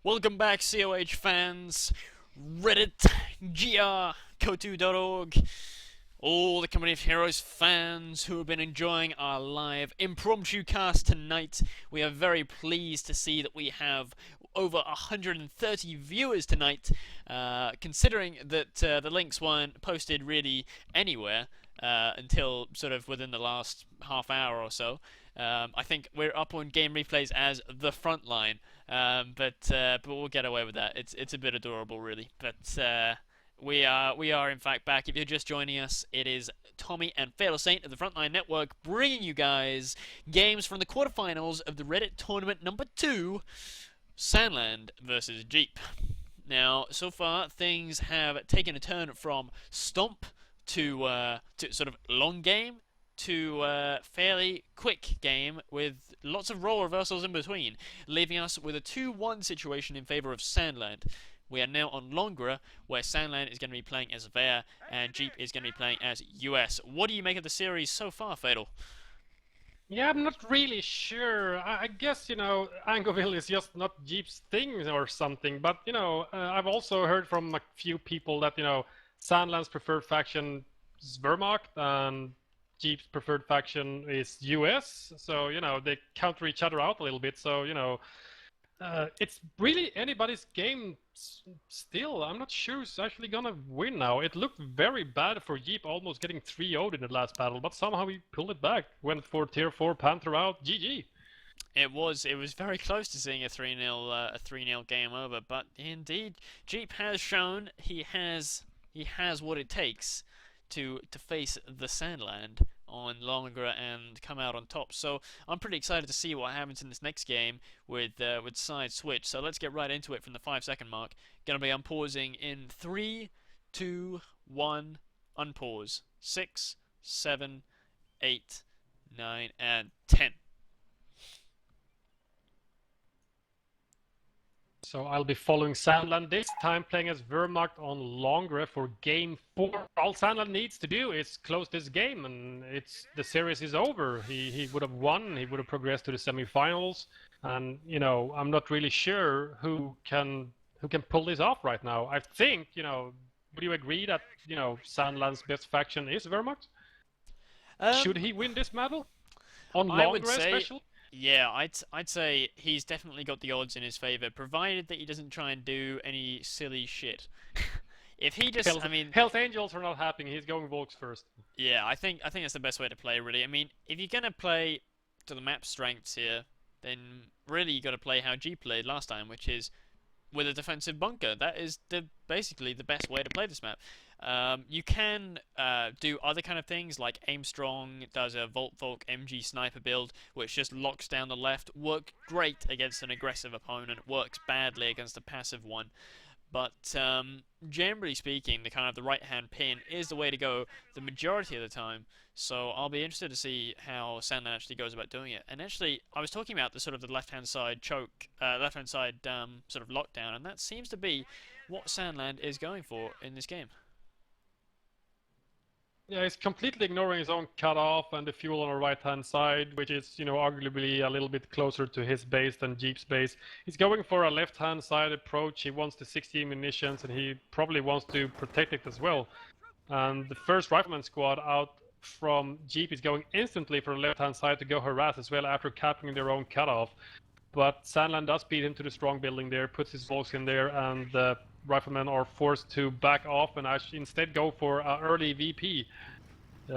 Welcome back, COH fans, Reddit, GR, Kotu.org, all the Company of Heroes fans who have been enjoying our live impromptu cast tonight. We are very pleased to see that we have over 130 viewers tonight, considering that the links weren't posted really anywhere until sort of within the last half hour or so. I think we're up on game replays as the Frontline, but we'll get away with that. It's a bit adorable, really. But we are in fact back. If you're just joining us, it is Tommy and Fatal Saint of the Frontline Network bringing you guys games from the quarterfinals of the Reddit tournament number 2, Sandland versus Jeep. Now, so far things have taken a turn from stomp to sort of long game to fairly quick game with lots of role reversals in between, leaving us with a 2-1 situation in favour of Sandland. We are now on Longra, where Sandland is going to be playing as Vare and Jeep is going to be playing as US. What do you make of the series so far, Fatal? Yeah, I'm not really sure. I guess, Angoville is just not Jeep's thing or something. But, I've also heard from a few people that, Sandland's preferred faction is Wehrmacht and Jeep's preferred faction is US. So, they counter each other out a little bit. So, it's really anybody's game still. I'm not sure who's actually gonna win now. It looked very bad for Jeep, almost getting 3-0'd in the last battle, but somehow he pulled it back. Went for tier 4 Panther out. GG. It was very close to seeing a 3-0 game over, but indeed Jeep has shown he has what it takes to face the Sandland on Longer and come out on top. So I'm pretty excited to see what happens in this next game with side switch. So let's get right into it from the 5-second mark. Gonna be unpausing in 3, 2, 1, unpause. 6, 7, 8, 9, and 10. So I'll be following Sandland this time, playing as Wehrmacht on Longre for Game 4. All Sandland needs to do is close this game, and the series is over. He would have won. He would have progressed to the semifinals. And I'm not really sure who can pull this off right now. I think would you agree that Sandland's best faction is Wehrmacht? Should he win this medal on I would Longre say, especially? yeah, I'd say he's definitely got the odds in his favor, provided that he doesn't try and do any silly shit. If he just, I mean, Health Angels are not happening. He's going Volks first. yeah, I think that's the best way to play, really. I mean, if you're gonna play to the map strengths here, then really you got to play how G played last time, which is with a defensive bunker. That is basically the best way to play this map. You can do other kind of things like Aim Strong does a Volt Volk MG sniper build, which just locks down the left. Worked great against an aggressive opponent. Works badly against a passive one. But generally speaking, the right hand pin is the way to go the majority of the time. So I'll be interested to see how Sandland actually goes about doing it. And actually, I was talking about the sort of the left hand side choke, left hand side sort of lockdown, and that seems to be what Sandland is going for in this game. Yeah, he's completely ignoring his own cutoff and the fuel on the right-hand side, which is, arguably a little bit closer to his base than Jeep's base. He's going for a left-hand side approach. He wants the 16 munitions, and he probably wants to protect it as well. And the first rifleman squad out from Jeep is going instantly for the left-hand side to go harass as well after capping their own cutoff. But Sandland does beat him to the strong building there, puts his volks in there, and the riflemen are forced to back off and actually instead go for an early VP.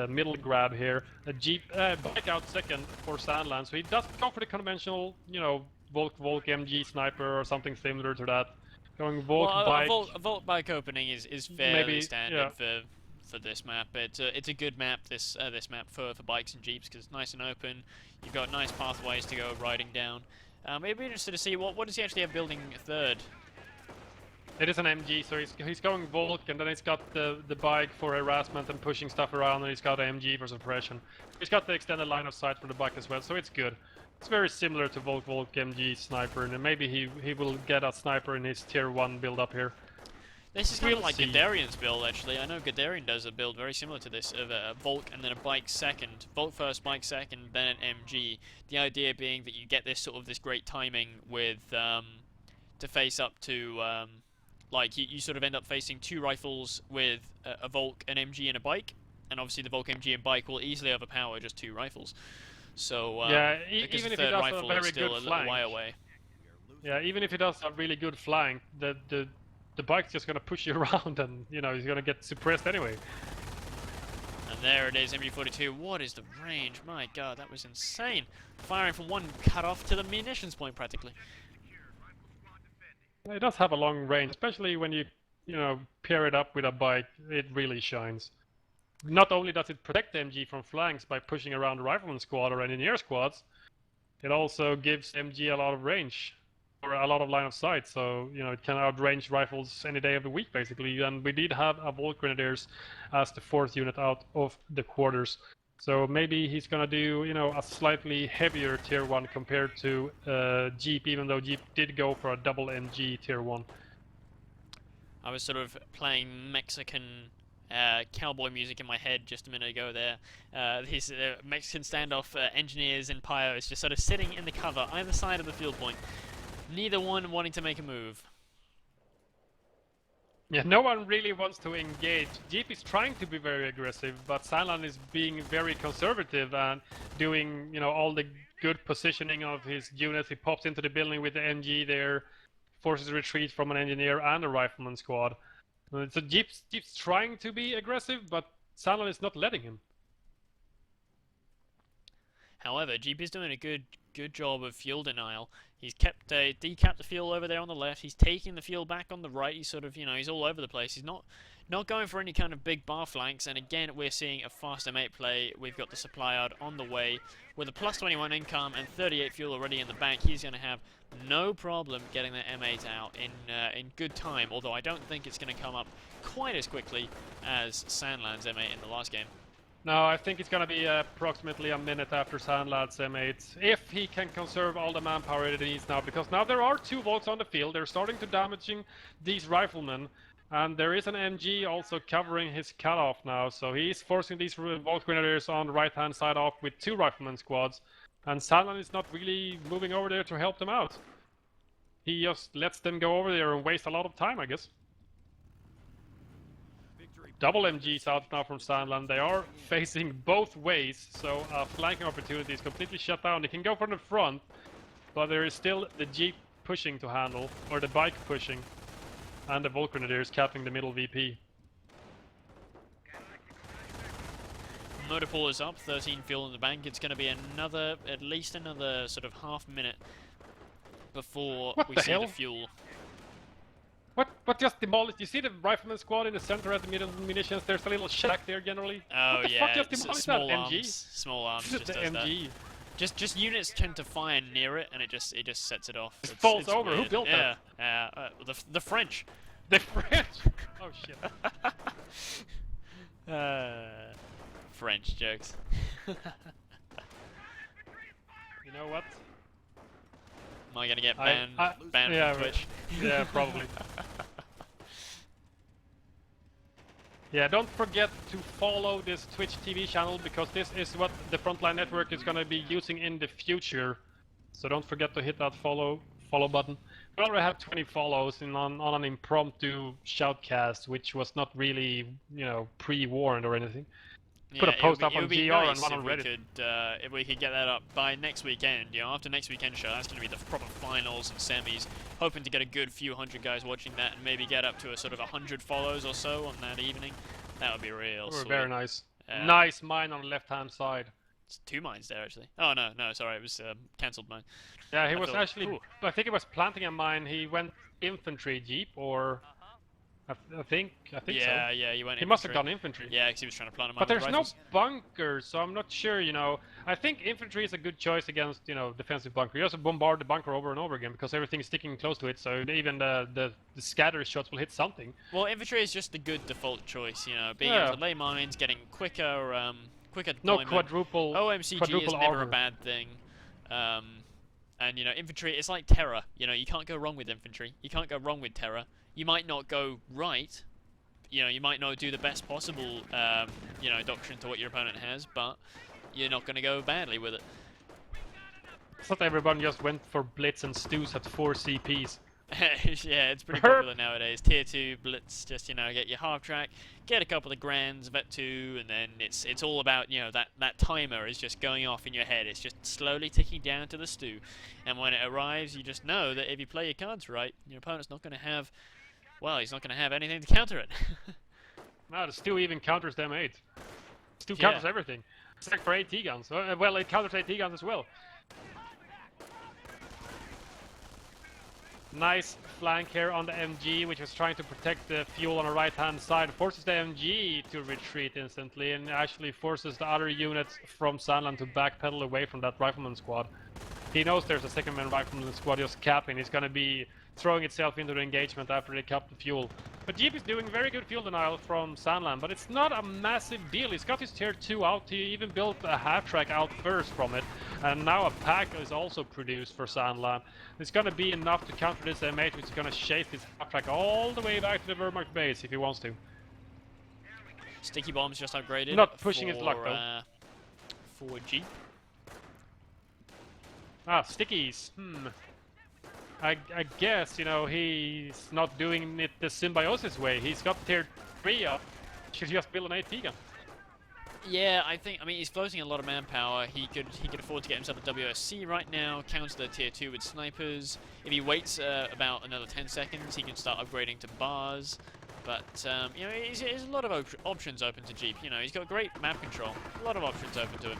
Middle grab here. A Jeep bike out second for Sandland, so he doesn't go for the conventional, Volk MG sniper or something similar to that. Going Volk Well, bike. a Vault bike opening is fairly Maybe, standard yeah. for this map. It's a good map, this map for bikes and jeeps, because it's nice and open. You've got nice pathways to go riding down. It'd be interested to see what does he actually have building third. It is an MG, so he's going Volk, and then he's got the bike for harassment and pushing stuff around, and he's got MG for suppression. He's got the extended line of sight for the bike as well, so it's good. It's very similar to Volk MG sniper, and maybe he will get a sniper in his tier 1 build up here. This is kind of like Gadarian's build, actually. I know Gadarian does a build very similar to this, of a Volk and then a bike second. Volk first, bike second, then an MG. The idea being that you get this great timing with to face up to like you sort of end up facing 2 rifles with a Volk, an MG, and a bike, and obviously the Volk, MG, and bike will easily overpower just 2 rifles. So yeah, because even the if he third does a rifle is very still good a little way flank. away. Yeah, even if he does a really good flank, the bike's just gonna push you around, and you know he's gonna get suppressed anyway. And there it is, MG42. What is the range? My god, that was insane. Firing from one cut-off to the munitions point, practically. It does have a long range, especially when you know, pair it up with a bike. It really shines. Not only does it protect the MG from flanks by pushing around the rifleman squad or engineer squads, it also gives MG a lot of range, or a lot of line of sight, so you know it can outrange rifles any day of the week basically. And we did have a Volt Grenadiers as the 4th unit out of the quarters, so maybe he's gonna do, you know, a slightly heavier tier 1 compared to Jeep, even though Jeep did go for a double MG tier 1. I was sort of playing Mexican cowboy music in my head just a minute ago there. These Mexican standoff engineers and pyros just sort of sitting in the cover either side of the field point, neither one wanting to make a move. Yeah, no one really wants to engage. Jeep is trying to be very aggressive, but Sandland is being very conservative and doing, you know, all the good positioning of his units. He pops into the building with the MG there, forces retreat from an engineer and a rifleman squad. So Jeep's trying to be aggressive, but Sandland is not letting him. However, Jeep is doing a good job of fuel denial. He's kept decapped the fuel over there on the left. He's taking the fuel back on the right. He's sort of, you know, he's all over the place. He's not going for any kind of big bar flanks. And again, we're seeing a fast M8 play. We've got the supply yard on the way with a plus 21 income and 38 fuel already in the bank. He's going to have no problem getting that M8 out in good time. Although I don't think it's going to come up quite as quickly as Sandland's M8 in the last game. No, I think it's going to be approximately a minute after Sandland's M8, if he can conserve all the manpower it needs now, because now there are 2 Volks on the field. They're starting to damaging these riflemen, and there is an MG also covering his cutoff now, so he's forcing these Volt Grenadiers on the right-hand side off with 2 rifleman squads, and Sandland is not really moving over there to help them out. He just lets them go over there and waste a lot of time, I guess. Double MGs out now from Sandland. They are facing both ways, so flanking opportunity is completely shut down. They can go from the front, but there is still the Jeep pushing to handle, or the bike pushing, and the Volt Grenadiers capping the middle VP. Motor pool is up, 13 fuel in the bank. It's going to be at least another sort of half minute before we see the fuel. What just demolished? You see the rifleman squad in the center at the middle munitions? There's a little shack there generally. Oh what the yeah, fuck just demolished small that arms. MG? Small arms just the does MG. That. Just units tend to fire near it, and it just sets it off. It falls over. Weird. Who built that? Yeah, the French. The French. Oh shit. French jokes. You know what? Am I gonna get banned yeah, from Twitch? Yeah, probably. Yeah, don't forget to follow this Twitch TV channel, because this is what the Frontline network is gonna be using in the future. So don't forget to hit that follow button. We already have 20 follows on an impromptu shoutcast, which was not really, you know, pre-warned or anything. Yeah, put a post up on GR nice and one on Reddit. If we could get that up by next weekend, you know, after next weekend show, that's going to be the proper finals and semis. Hoping to get a good few hundred guys watching that, and maybe get up to a sort of 100 follows or so on that evening. That would be real sweet. Very nice. Nice mine on the left-hand side. It's 2 mines there, actually. Oh, no, sorry, it was cancelled mine. Yeah, he was actually, I think he was planting a mine. He went infantry Jeep, or I think so. Yeah, he went infantry. He must have gone infantry. Yeah, because he was trying to plant a mine. But there's no bunker, so I'm not sure, you know. I think infantry is a good choice against, you know, defensive bunker. You also bombard the bunker over and over again, because everything is sticking close to it, so even the scatter shots will hit something. Well, infantry is just the good default choice, you know. Being able to lay mines, getting quicker deployment. No quadruple OMCG is never a bad thing. And, you know, infantry, it's like terror. You know, you can't go wrong with infantry. You can't go wrong with terror. You might not go right. You know, you might not do the best possible, you know, doctrine to what your opponent has, but you're not going to go badly with it. It's not everyone just went for blitz and stews at 4 CPs. Yeah, it's pretty popular nowadays. Tier 2 blitz, just, get your half track, get a couple of grands, vet 2, and then it's all about, that timer is just going off in your head. It's just slowly ticking down to the stew. And when it arrives, you just know that if you play your cards right, your opponent's not going to have, well, he's not going to have anything to counter it. No, the stew even counters them 8. Stew counters everything. Except for AT guns. Well, it counters AT guns as well. Nice flank here on the MG, which was trying to protect the fuel on the right-hand side. Forces the MG to retreat instantly and actually forces the other units from Sandland to backpedal away from that rifleman squad. He knows there's a second-man rifleman squad just capping. He's going to be throwing itself into the engagement after they cap the fuel. But Jeep is doing very good fuel denial from Sandland, but it's not a massive deal. He's got his tier 2 out. He even built a half-track out first from it. And now a pack is also produced for Sandland. It's going to be enough to counter this M8, which is going to shape his half-track all the way back to the Wehrmacht base if he wants to. Sticky bomb's just upgraded. Not pushing his luck, though. For Jeep. Ah, stickies. I guess, he's not doing it the symbiosis way. He's got tier 3 up. Should just build an AT gun. Yeah, I mean, he's floating a lot of manpower. He could afford to get himself a WSC right now, counter the tier 2 with snipers. If he waits about another 10 seconds, he can start upgrading to bars. But, there's a lot of options open to Jeep. He's got great map control. A lot of options open to him.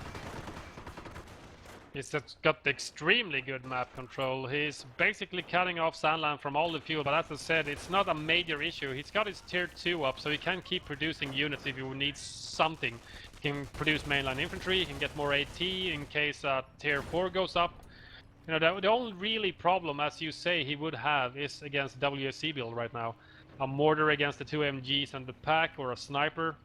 He's got extremely good map control. He's basically cutting off Sandland from all the fuel, but as I said, it's not a major issue. He's got his tier 2 up, so he can keep producing units if he needs something. He can produce mainline infantry, he can get more AT in case tier 4 goes up. The only really problem, as you say, he would have is against WSC build right now. A mortar against the 2 MGs and the pack, or a sniper.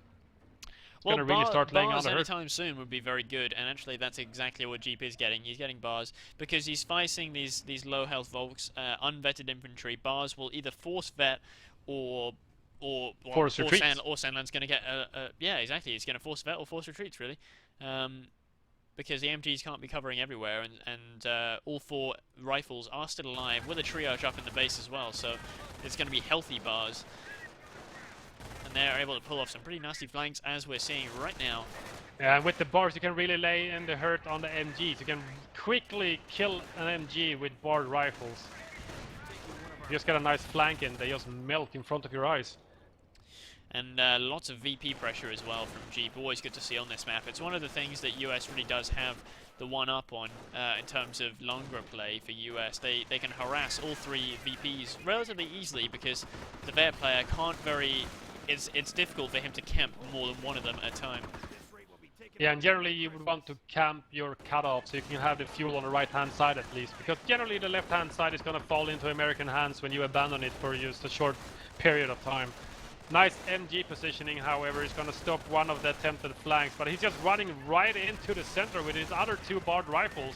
Well, going to really start laying on the hurt. Anytime soon would be very good, and actually that's exactly what Jeep is getting. He's getting bars because he's facing these low health Volks, unvetted infantry. Bars will either force vet or force retreats. Or Sandland's going to get yeah, exactly. He's going to force vet or force retreats really, because the MGs can't be covering everywhere, and all 4 rifles are still alive with a triage up in the base as well. So it's going to be healthy bars. They're able to pull off some pretty nasty flanks, as we're seeing right now. Yeah, and with the bars you can really lay in the hurt on the MGs. You can quickly kill an MG with barred rifles. You just get a nice flank and they just melt in front of your eyes. And lots of VP pressure as well from Jeep. Always good to see on this map. It's one of the things that US really does have the one-up on in terms of longer play for US. They can harass all 3 VPs relatively easily because the vet player can't very... It's difficult for him to camp more than one of them at a time. Yeah, and generally you would want to camp your cutoff so you can have the fuel on the right-hand side at least, because generally the left-hand side is going to fall into American hands when you abandon it for just a short period of time. Nice MG positioning, however, is going to stop one of the attempted flanks, but he's just running right into the center with his other 2 barred rifles.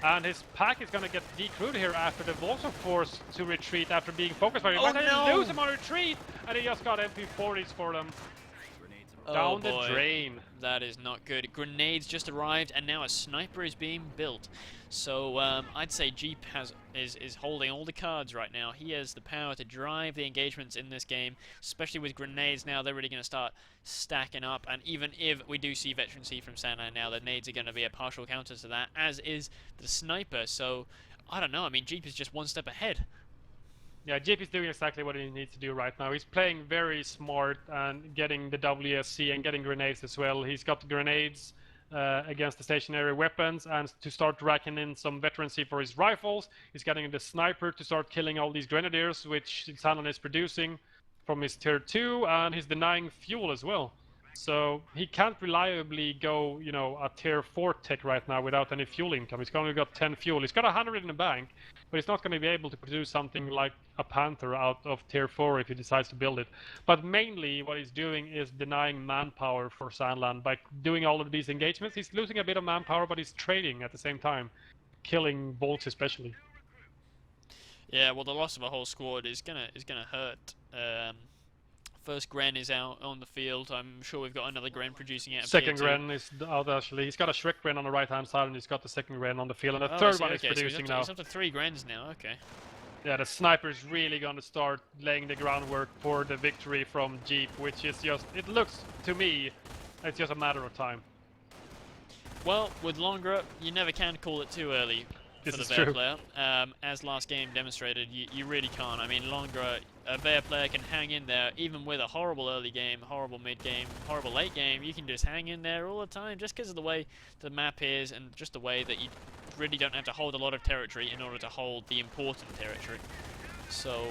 And his pack is going to get decrewed here after the Volks are forced to retreat after being focused by him. Oh, but no! they lose him on retreat, and he just got MP40s for them. Down the drain. That is not good. Grenades just arrived, and now a sniper is being built. So I'd say Jeep is holding all the cards right now. He has the power to drive the engagements in this game, especially with grenades now. They're really going to start stacking up, and even if we do see veterancy from Sandland now, the nades are going to be a partial counter to that, as is the sniper. So I don't know. I mean, Jeep is just one step ahead. Yeah, Jeep is doing exactly what he needs to do right now. He's playing very smart and getting the WSC and getting grenades as well. He's got the grenades against the stationary weapons, and to start racking in some veterancy for his rifles. He's getting the sniper to start killing all these grenadiers, which Sandland is producing from his tier 2, and he's denying fuel as well. So he can't reliably go, a tier 4 tech right now without any fuel income. He's only got 10 fuel. He's got 100 in the bank, but he's not going to be able to produce something like a Panther out of tier 4 if he decides to build it. But mainly what he's doing is denying manpower for Sandland. By doing all of these engagements, he's losing a bit of manpower, but he's trading at the same time, killing bolts especially. Yeah, well, the loss of a whole squad is gonna hurt. First Gren is out on the field. I'm sure we've got another Gren producing out. Second Gren is out actually. He's got a Shrek Gren on the right hand side, and he's got the second Gren on the field, and the third one is producing now. He's up to 3 Grens now. Okay. Yeah, the sniper's really gonna start laying the groundwork for the victory from Jeep, which is just, it looks to me, it's just a matter of time. Well, with Longra, you never can call it too early for This the is Veer true. player. As last game demonstrated, you really can't. I mean, Longra, a Veer player can hang in there, even with a horrible early game, horrible mid game, horrible late game. You can just hang in there all the time, just because of the way the map is, and just the way that you really don't have to hold a lot of territory in order to hold the important territory. So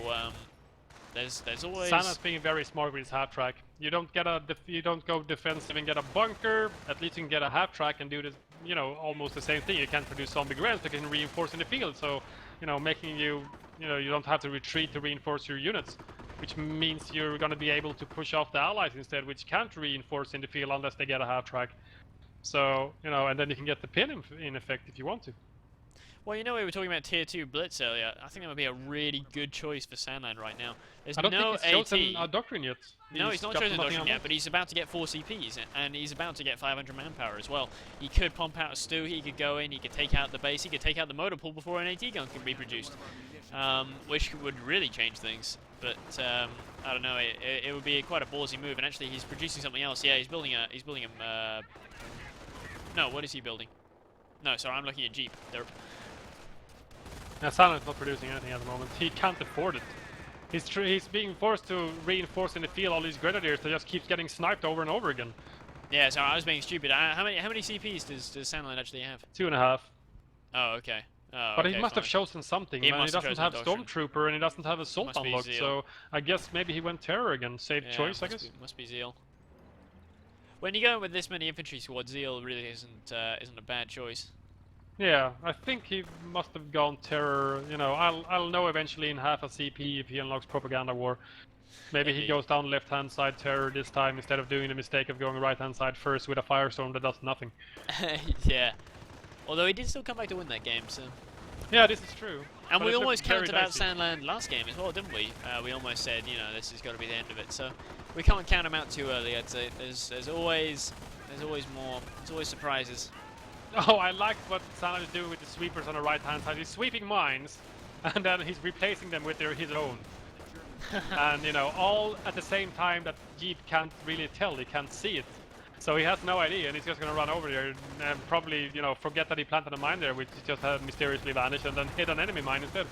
there's always. Sandland's being very smart with his half track. You don't go defensive and get a bunker. At least you can get a half track and do this, you know, almost the same thing. You can't produce zombie grants, but you can reinforce in the field. So, you know, making you don't have to retreat to reinforce your units, which means you're going to be able to push off the allies instead, which can't reinforce in the field unless they get a half track. So, you know, and then you can get the pin in effect if you want to. Well, you know, we were talking about tier 2 Blitz earlier. I think that would be a really good choice for Sandland right now. There's I don't no think he's chosen AT. a doctrine yet. No, he's not got chosen nothing Doctrine on yet, that. but he's about to get 4 CPs, and he's about to get 500 manpower as well. He could pump out a stew, he could go in, he could take out the base, he could take out the motor pool before an AT gun can be produced, which would really change things. But I don't know, it would be quite a ballsy move. And actually, he's producing something else. Yeah, he's building a. No, what is he building? No, sorry, I'm looking at Jeep. Yeah, Sandland's not producing anything at the moment. He can't afford it. He's being forced to reinforce in the field all these grenadiers that just keeps getting sniped over and over again. Yeah, sorry, I was being stupid. How many CPs does Sandland actually have? 2.5. Oh, okay. Oh, But okay, he must have fine. chosen something. He Man, he must have doesn't chosen have Doctrine. Stormtrooper and he doesn't have Assault Must be unlocked, Zeal. so I guess maybe he went Terror again. Safe Yeah, choice, I guess. Must be Zeal. When you go with this many infantry squads, Zeal really isn't a bad choice. Yeah, I think he must have gone Terror. You know, I'll know eventually in half a CP if he unlocks Propaganda War. Maybe he goes down left-hand side Terror this time instead of doing the mistake of going right-hand side first with a Firestorm that does nothing. Yeah. Although he did still come back to win that game, so. Yeah, this is true. And But we it looked almost very counted out dicey. Sandland last game as well, didn't we? We almost said, you know, this has got to be the end of it. So we can't count them out too early. I'd say there's always more. There's always surprises. Oh, I liked what Sandland is doing with the sweepers on the right-hand side. He's sweeping mines, and then he's replacing them with his own. And, you know, all at the same time that Jeep can't really tell, he can't see it. So he has no idea, and he's just gonna run over there and probably, you know, forget that he planted a mine there, which just had mysteriously vanished, and then hit an enemy mine instead.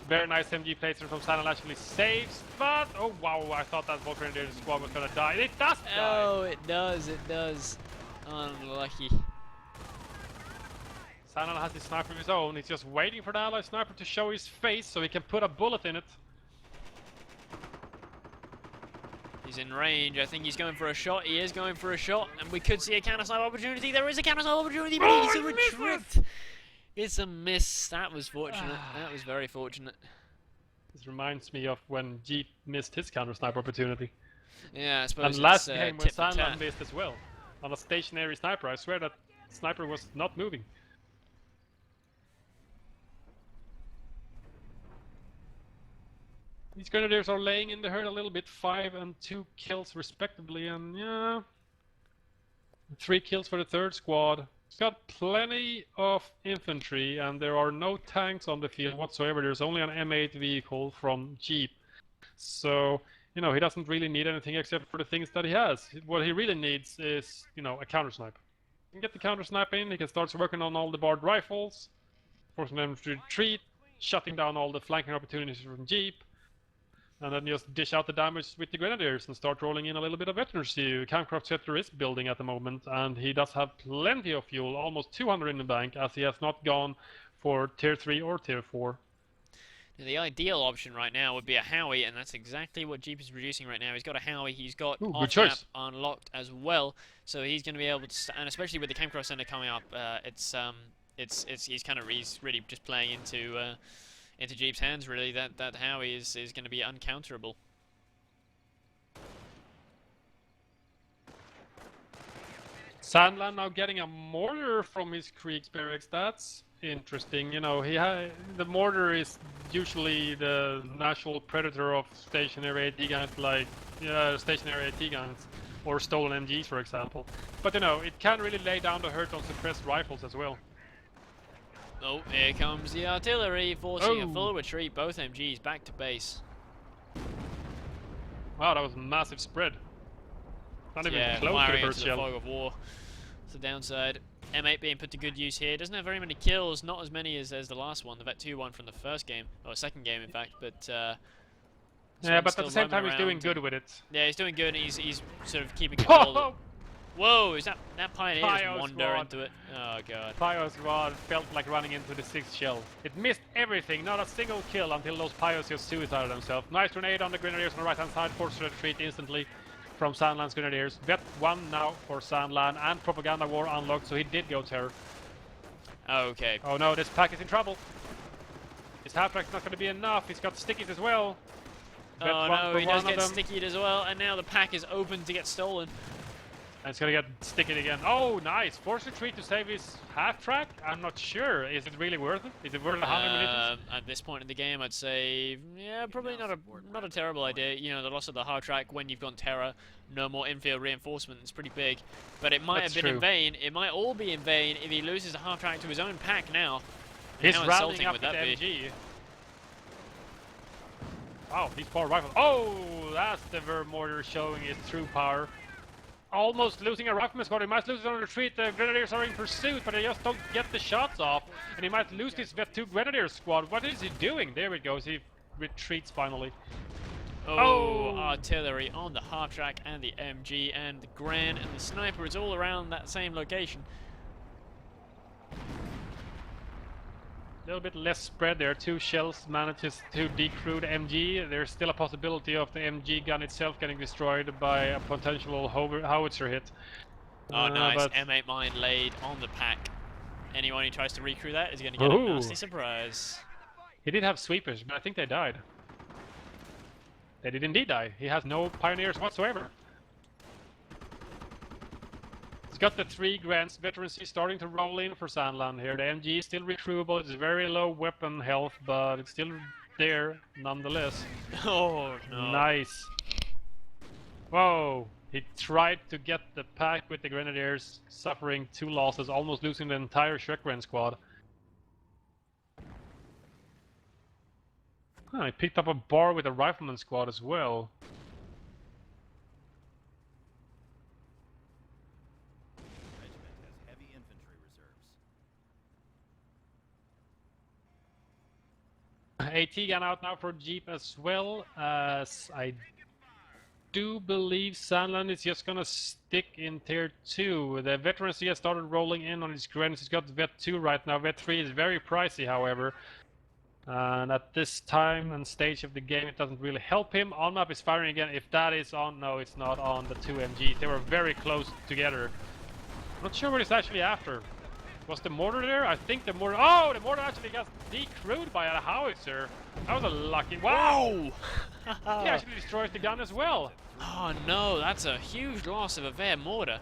Very nice MG placement from Sandland, actually saves, but oh wow, I thought that Volker Grenadier squad was gonna die. It does die! Oh, it does. Unlucky. Sandland has his sniper of his own, he's just waiting for the ally sniper to show his face so he can put a bullet in it. He's in range. I think he's going for a shot. He is going for a shot, and we could see a counter-snipe opportunity. There is a counter-snipe opportunity, but it's a retreat. It's a miss. That was fortunate. That was very fortunate. This reminds me of when Jeep missed his counter-sniper opportunity. Yeah, I suppose And last it's, game when tit for tat. Sandland missed as well. On a stationary sniper, I swear that sniper was not moving. These grenadiers are laying in the herd a little bit, 5 and 2 kills respectively, and yeah, 3 kills for the third squad. It's got plenty of infantry, and there are no tanks on the field whatsoever. There's only an M8 vehicle from Jeep, so you know he doesn't really need anything except for the things that he has. What he really needs is, you know, a counter snipe. He can get the counter snipe in. He can start working on all the barred rifles, forcing them to retreat, shutting down all the flanking opportunities from Jeep. And then just dish out the damage with the grenadiers and start rolling in a little bit of veterancy. Campcraft Setter is building at the moment, and he does have plenty of fuel, almost 200 in the bank, as he has not gone for tier 3 or tier 4. The ideal option right now would be a Howie, and that's exactly what Jeep is producing right now. He's got a Howie, he's got Ooh, good off-map choice. unlocked as well, so he's going to be able to, and especially with the Campcraft Center coming up, he's really just playing into Jeep's hands, really. That Howie is going to be uncounterable. Sandland now getting a mortar from his Kriegsbarracks. That's interesting. You know, the mortar is usually the natural predator of stationary AT guns, like stationary AT guns or stolen MGs, for example. But you know, it can really lay down the hurt on suppressed rifles as well. Oh, here comes the artillery, forcing a Oh. full retreat. Both MGs back to base. Wow, that was a massive spread. Not even close to the firing first into the shell. fog of war. It's the downside. M8 being put to good use here. Doesn't have very many kills, not as many as the last one, the Vet 2 one from the first game, or second game in fact, but Yeah, but at the same time he's doing good with it. Yeah, he's doing good, and he's sort of keeping control. Whoa, is that Pioneer just Pio wander squad. into it? Oh god. Pio squad felt like running into the 6th shell. It missed everything, not a single kill until those Pios just suicided themselves. Nice grenade on the Grenadiers on the right hand side, forced retreat instantly from Sandland's Grenadiers. Vet 1 now for Sandland, and Propaganda War unlocked, so he did go terror. Okay. Oh no, this pack is in trouble. His half-track's not going to be enough, he's got stickies as well. Vet Oh 1 no, for he one does of get them. stickied as well, and now the pack is open to get stolen. And it's gonna get sticky again. Oh, nice! Force retreat to save his half-track? I'm not sure. Is it really worth it? Is it worth 100 munitions? At this point in the game, I'd say, yeah, probably not a terrible idea. You know, the loss of the hard track when you've gone Terror, no more infield reinforcement is pretty big. But it might That's have been in true. vain. It might all be in vain if he loses a half track to his own pack now. He's How rallying insulting up would with that the be? MG. Wow, these 4 rifles. Oh, that's the Vermortar showing its true power. Almost losing a rifleman squad. He might lose it on retreat. The Grenadiers are in pursuit, but they just don't get the shots off. And he might lose this Vet 2 Grenadier squad. What is he doing? There it goes. He retreats finally. Oh, artillery on the half track and the MG and the Gran and the sniper is all around that same location. A little bit less spread there. 2 shells manages to decrew the MG. There's still a possibility of the MG gun itself getting destroyed by a potential howitzer hit. Oh, nice. But M8 mine laid on the pack. Anyone who tries to recrew that is going to get a Ooh. nasty surprise. he did have sweepers, but I think they died. They did indeed die. He has no pioneers whatsoever. He's got the 3 grants. Veterancy starting to roll in for Sandland here. The MG is still recruitable. It's very low weapon health, but it's still there nonetheless. Oh, no. Nice. Whoa. He tried to get the pack with the Grenadiers, suffering 2 losses, almost losing the entire Shrekren squad. He picked up a bar with a Rifleman squad as well. Regiment has heavy infantry reserves. AT gun out now for Jeep as well, as I do believe Sandland is just gonna stick in tier 2. The veterancy has started rolling in on his grants. He's got Vet 2 right now. Vet 3 is very pricey, however. And at this time and stage of the game, it doesn't really help him. On map is firing again. If that is on, no, it's not on the 2 MGs. They were very close together. Not sure what it's actually after. Was the mortar there? I think the mortar. Oh, the mortar actually got decrewed by a howitzer. That was a lucky. Wow! He actually destroys the gun as well. Oh no, that's a huge loss of a Ver mortar.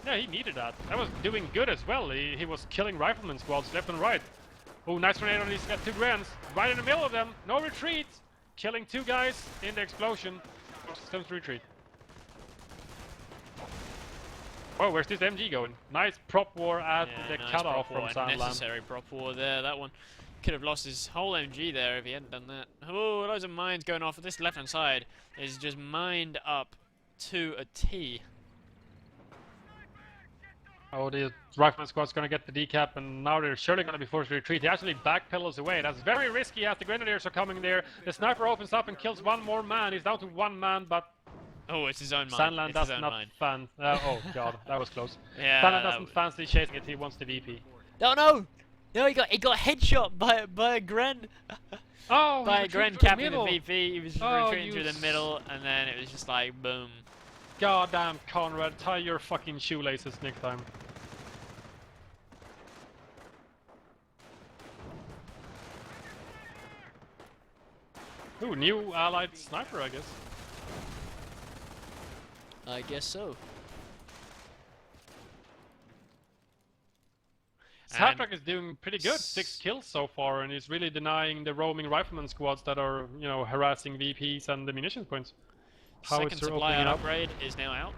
Yeah, he needed that. That was doing good as well. He was killing rifleman squads left and right. Oh, nice grenade on these 2 grants. Right in the middle of them. No retreat. Killing 2 guys in the explosion. Systems to retreat. Oh, where's this MG going? Nice prop war at the nice cutoff prop war, from Sandland. Necessary prop war there. That one could have lost his whole MG there if he hadn't done that. Oh, loads of mines going off. This left-hand side is just mined up to a T. Oh, the rifleman squad's gonna get the decap, and now they're surely gonna be forced to retreat. He actually backpedals away. That's very risky as the Grenadiers are coming there. The sniper opens up and kills 1 more man. He's down to 1 man, but Oh, it's his own mine. Sandland It's does his own not mine. fan. Oh god, that was close. Yeah. Sandland doesn't fancy chasing it. He wants the VP. Oh no! No, he got headshot by a Gren. Oh, By he a Gren retreated through the capping the middle. VP. He was just Oh, retreating through the middle, and then it was just like boom. Goddamn, Conrad, tie your fucking shoelaces next time. Ooh, new allied sniper, I guess. I guess so. Halftrack is doing pretty good, 6 kills so far, and he's really denying the roaming rifleman squads that are, you know, harassing VPs and the munitions points. Second supply opening up. upgrade is now out.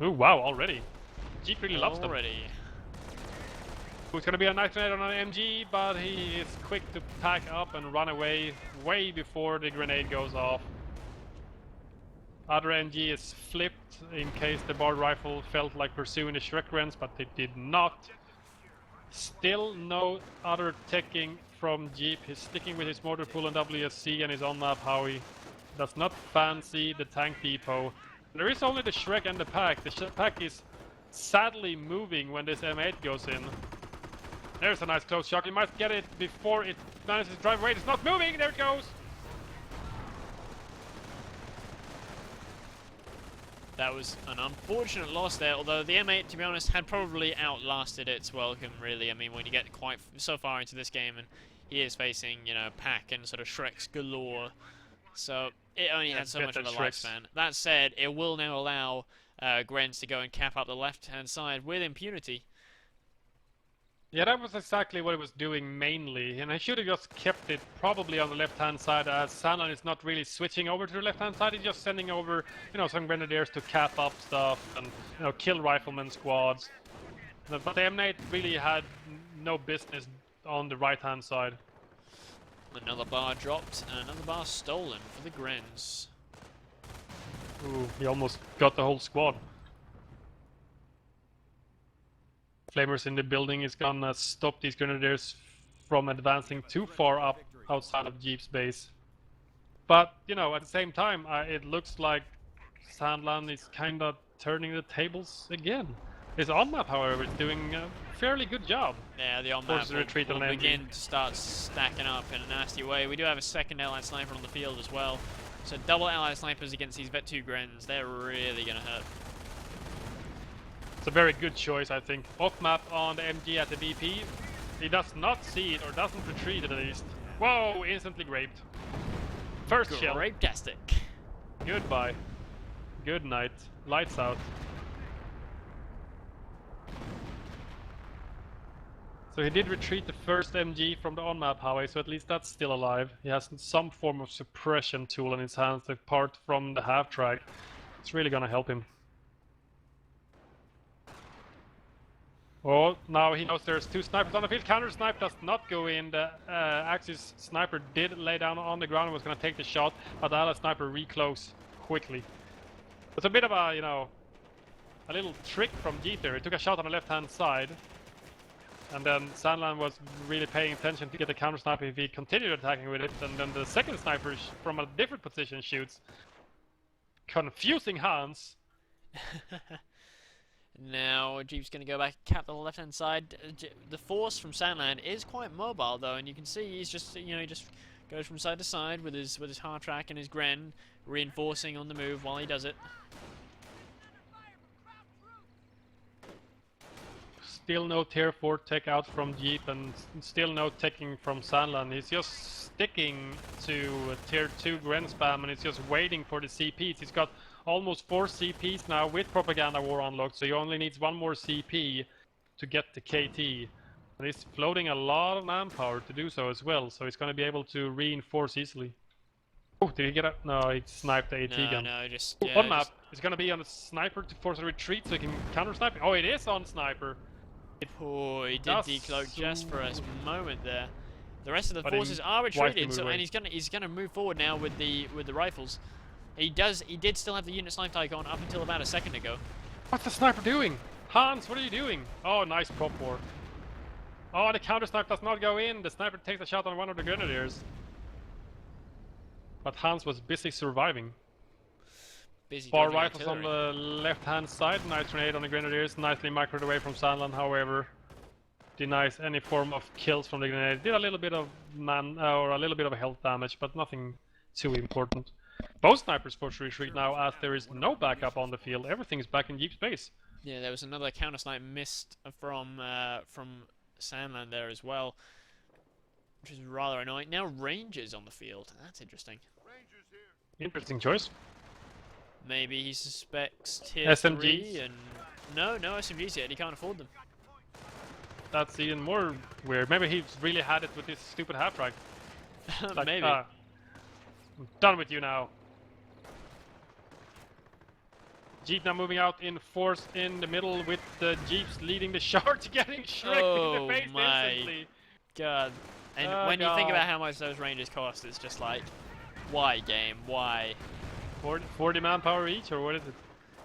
Ooh, wow, already. Jeep really loves them. Already. It's gonna be a nice grenade on an MG, but he is quick to pack up and run away way before the grenade goes off. Other MG is flipped in case the barred rifle felt like pursuing the Shrek Rents, but it did not. Still no other teching from Jeep. He's sticking with his mortar pool and WSC and his on-map Howie. Does not fancy the tank depot. There is only the Shrek and the pack. The pack is sadly moving when this M8 goes in. There's a nice close shot. You might get it before it manages to drive away. It's not moving. There it goes. That was an unfortunate loss there, although the M8, to be honest, had probably outlasted its welcome, really. I mean, when you get quite so far into this game and he is facing, you know, pack and sort of Shreks galore. So it only had so much of a lifespan. That said, it will now allow Grens to go and cap up the left-hand side with impunity. Yeah, that was exactly what it was doing mainly, and I should have just kept it probably on the left-hand side, as Sandland is not really switching over to the left-hand side. He's just sending over, you know, some grenadiers to cap up stuff and, you know, kill rifleman squads. But the M8 really had no business on the right-hand side. Another bar dropped, and another bar stolen for the Grens. Ooh, he almost got the whole squad. Flamers in the building is gonna stop these grenadiers from advancing too far up outside of Jeep's base. But, you know, at the same time, it looks like Sandland is kinda turning the tables again. His on-map, however, is doing a fairly good job. Yeah, the on-map will on begin to start stacking up in a nasty way. We do have a second allied sniper on the field as well. So double allied snipers against these Vet 2 Grens, they're really gonna hurt. It's a very good choice, I think. Off-map on the MG at the BP. He does not see it, or doesn't retreat at least. Whoa, instantly raped. First shell. Grape-tastic. Goodbye. Good night. Lights out. So he did retreat the first MG from the on-map highway, so at least that's still alive. He has some form of suppression tool in his hands apart from the half-track. It's really gonna help him. Oh, now he knows there's two snipers on the field. Counter-snipe does not go in. The Axis sniper did lay down on the ground and was gonna take the shot, but the allied sniper reclose quickly. It's a bit of a, you know, a little trick from Jeep there. He took a shot on the left-hand side. And then Sandland was really paying attention to get the counter sniper if he continued attacking with it, and then the second sniper from a different position shoots. Confusing Hans. Now Jeep's going to go back and cap the left-hand side. The force from Sandland is quite mobile though, and you can see he's just, you know, he just goes from side to side with his hard track and his Gren, reinforcing on the move while he does it. Still no tier 4 tech out from Jeep, and still no teching from Sandland. He's just sticking to tier 2 Gren spam, and he's just waiting for the CPs. He's got almost 4 CPs now with Propaganda War unlocked, so he only needs one more CP to get the KT. And he's floating a lot of manpower to do so as well, so he's going to be able to reinforce easily. Oh, did he get up? No, he sniped the AT gun. No, just... on map. It's going to be on the sniper to force a retreat so he can counter-snipe. Oh, it is on sniper. Oh, he did decloak just for a moment there. The rest of the forces are retreating, so and he's gonna move forward now with the rifles. He did still have the unit snipe icon up until about a second ago. What's the sniper doing? Hans, what are you doing? Oh, nice prop war. Oh, the counter snipe does not go in. The sniper takes a shot on one of the grenadiers. But Hans was busy surviving. Bar rifles on the left-hand side, nice grenade on the grenadiers, nicely microed away from Sandland, however. Denies any form of kills from the grenade. Did a little bit of a little bit of health damage, but nothing too important. Both snipers forced to retreat now, as there is no backup on the field. Everything is back in Jeep's base. Yeah, there was another counter snipe missed from Sandland there as well, which is rather annoying. Now Rangers on the field. That's interesting. Interesting choice. Maybe he suspects tier SMGs? 3 and... No SMGs yet, he can't afford them. That's even more weird. Maybe he's really had it with this stupid half-track. Like, Maybe. I'm done with you now. Jeep now moving out in force in the middle with the Jeeps leading the charge, getting shreked in Oh the face my instantly. God. And Oh when you think God. about how much those Rangers cost, it's just like, why game? Why? 40 manpower each, or what is it?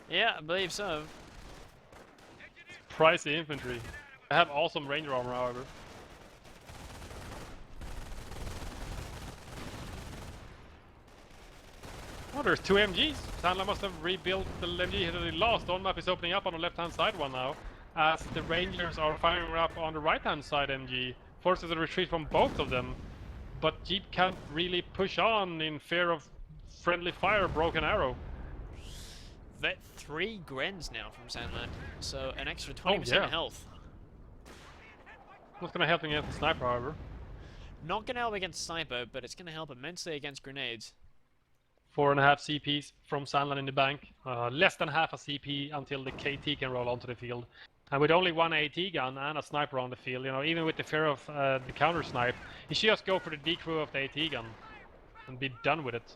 Yeah, I believe so. Pricey infantry. I have awesome Ranger armor, however. Oh, there's two MGs. Sandland must have rebuilt the MG that they lost. On map is opening up on the left-hand side one now, as the Rangers are firing up on the right-hand side MG. Forces a retreat from both of them, but Jeep can't really push on in fear of friendly fire, broken arrow. Vet 3 Grens now from Sandland, so an extra 20% yeah. health. Not gonna help against the sniper, however. Not gonna help against Sniper, but it's gonna help immensely against grenades. 4.5 CPs from Sandland in the bank. Less than half a CP until the KT can roll onto the field. And with only one AT gun and a sniper on the field, you know, even with the fear of the counter snipe, he should just go for the decrew of the AT gun and be done with it.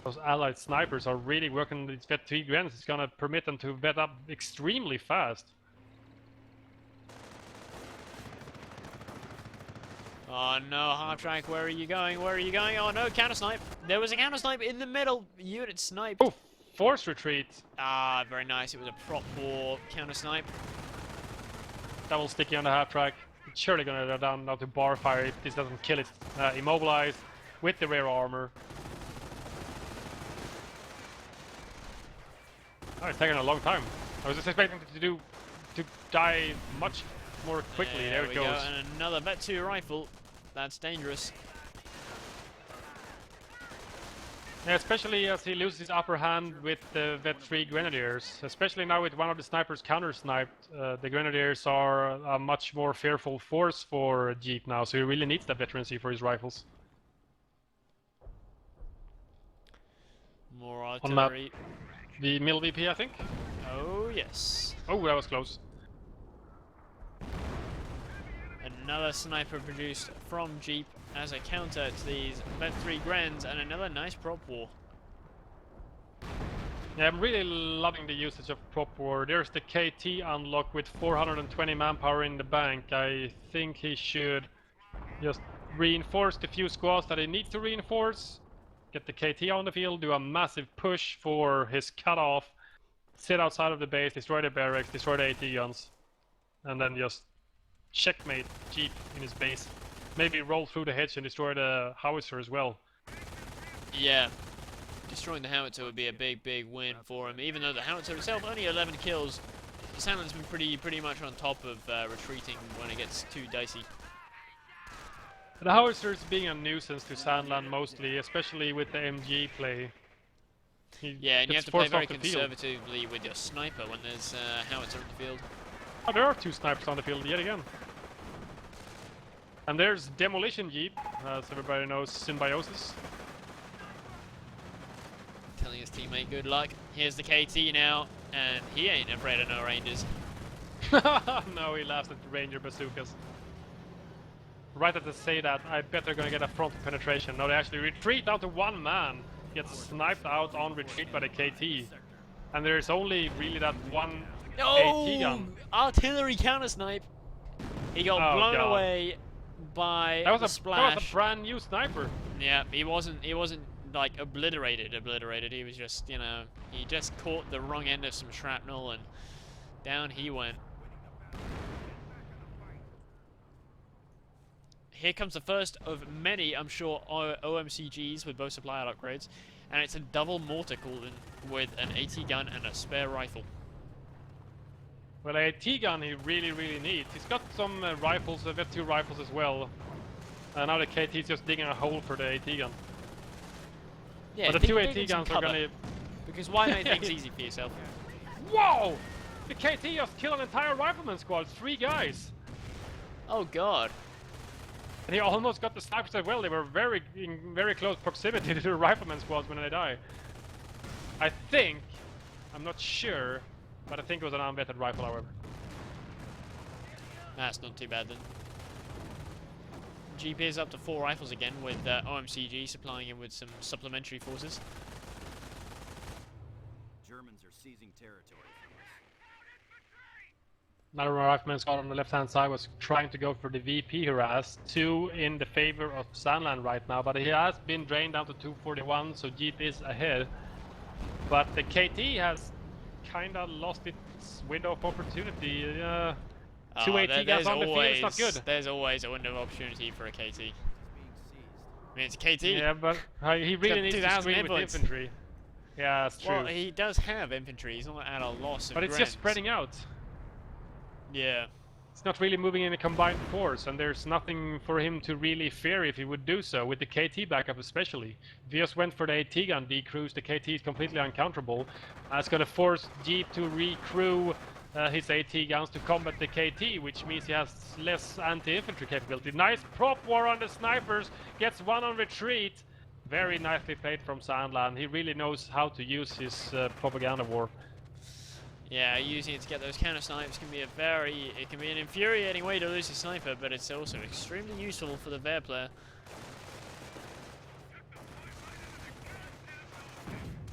Those allied snipers are really working these Vet 3 Grens. It's gonna permit them to vet up extremely fast. Oh no, half track, where are you going? Where are you going? Oh no, counter snipe. There was a counter snipe in the middle. Unit sniped. Oh, force retreat. Ah, very nice. It was a prop war counter snipe. Double sticky on the half track. It's surely gonna go down now to bar fire if this doesn't kill it. Immobilized with the rear armor. Oh, it's taking a long time. I was just expecting it to die much more quickly. There it we goes. Go. And another Vet 2 rifle. That's dangerous. Yeah, especially as he loses his upper hand with the Vet 3 Grenadiers. Especially now with one of the snipers counter-sniped, the Grenadiers are a much more fearful force for Jeep now, so he really needs that veterancy for his rifles. More On map. artillery. The middle VP, I think? Oh, yes. Oh, that was close. Another sniper produced from Jeep as a counter to these Vet 3 Grens, and another nice prop war. Yeah, I'm really loving the usage of prop war. There's the KT unlock with 420 manpower in the bank. I think he should just reinforce the few squads that he needs to reinforce, get the KT on the field, do a massive push for his cutoff, sit outside of the base, destroy the barracks, destroy the AT guns, and then just checkmate Jeep in his base. Maybe roll through the hedge and destroy the howitzer as well. Yeah. Destroying the howitzer would be a big, big win for him. Even though the howitzer itself only 11 kills, Sandland's been pretty much on top of retreating when it gets too dicey. The howitzer is being a nuisance to Sandland mostly, especially with the MG play. Yeah, and you have to play very conservatively with your sniper when there's howitzer in the field. Oh, there are two snipers on the field yet again. And there's Demolition Jeep, as everybody knows, Symbiosis. Telling his teammate good luck. Here's the KT now, and he ain't afraid of no Rangers. No, he laughs at the Ranger bazookas. Right as they say that, I bet they're gonna get a frontal penetration. No, they actually retreat down to one man. Gets sniped out on retreat by the KT. And there's only really that one AT gun. Artillery counter snipe. He got blown away by the splash. That was a brand new sniper. Yeah, he wasn't like obliterated. He was just, you know, he just caught the wrong end of some shrapnel and down he went. Here comes the first of many, I'm sure, OMCGs with both supply out upgrades, and it's a double mortar cooling with an AT gun and a spare rifle. Well, a AT gun he really needs. He's got some rifles, Vet 2 rifles as well. Now the KT's just digging a hole for the AT gun. Yeah, but the two AT guns are gonna... Because why make things easy for yourself? Whoa! The KT just killed an entire rifleman squad, 3 guys! Oh god. And he almost got the snipers as well. They were in very close proximity to the rifleman squads when they die. I think, I'm not sure, but I think it was an unvetted rifle, however. That's not too bad then. GP is up to 4 rifles again with OMCG supplying him with some supplementary forces. German Germans are seizing territory from us. Another rifleman squad on the left-hand side was trying to go for the VP harass. 2 in the favor of Sandland right now, but he has been drained down to 241, so Jeep is ahead. But the KT has kinda lost its window of opportunity. 280 guys on the field, it's not good. There's always a window of opportunity for a KT. It's being seized. I mean, it's a KT. Yeah, but he really needs to 2,000 screen with inputs. infantry. Yeah, that's true. Well, he does have infantry. He's not at a loss of But it's just Grens. spreading out. Yeah. It's not really moving in a combined force, and there's nothing for him to really fear if he would do so, with the KT backup especially. If he just went for the AT gun decrews, the KT is completely uncounterable. It's going to force Jeep to recrew his AT guns to combat the KT, which means he has less anti-infantry capability. Nice prop war on the snipers, gets one on retreat. Very nicely played from Sandland. He really knows how to use his propaganda war. Yeah, using it to get those counter snipes can be it can be an infuriating way to lose a sniper, but it's also extremely useful for the Ver player.